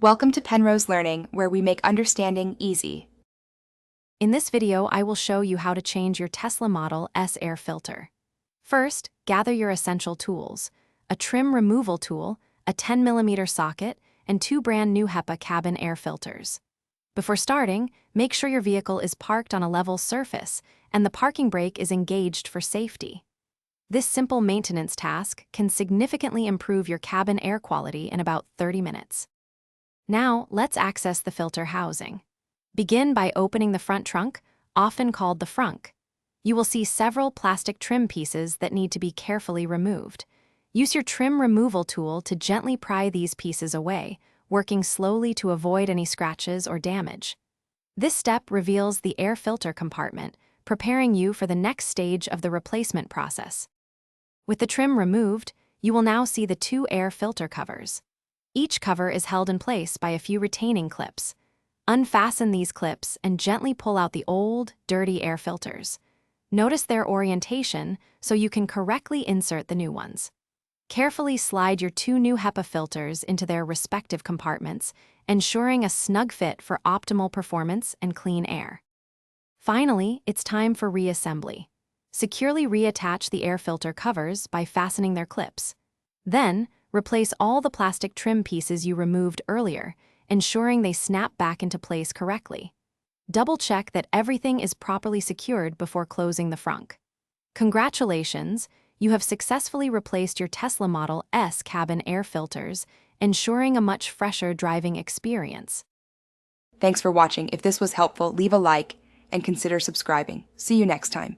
Welcome to Penrose Learning, where we make understanding easy. In this video, I will show you how to change your Tesla Model S air filter. First, gather your essential tools: a trim removal tool, a 10mm socket, and 2 brand new HEPA cabin air filters. Before starting, make sure your vehicle is parked on a level surface and the parking brake is engaged for safety. This simple maintenance task can significantly improve your cabin air quality in about 30 minutes. Now, let's access the filter housing. Begin by opening the front trunk, often called the frunk. You will see several plastic trim pieces that need to be carefully removed. Use your trim removal tool to gently pry these pieces away, working slowly to avoid any scratches or damage. This step reveals the air filter compartment, preparing you for the next stage of the replacement process. With the trim removed, you will now see the 2 air filter covers. Each cover is held in place by a few retaining clips. Unfasten these clips and gently pull out the old, dirty air filters. Notice their orientation so you can correctly insert the new ones. Carefully slide your 2 new HEPA filters into their respective compartments, ensuring a snug fit for optimal performance and clean air. Finally, it's time for reassembly. Securely reattach the air filter covers by fastening their clips. Then, replace all the plastic trim pieces you removed earlier, ensuring they snap back into place correctly. Double-check that everything is properly secured before closing the frunk. Congratulations, you have successfully replaced your Tesla Model S cabin air filters, ensuring a much fresher driving experience. Thanks for watching. If this was helpful, leave a like and consider subscribing. See you next time.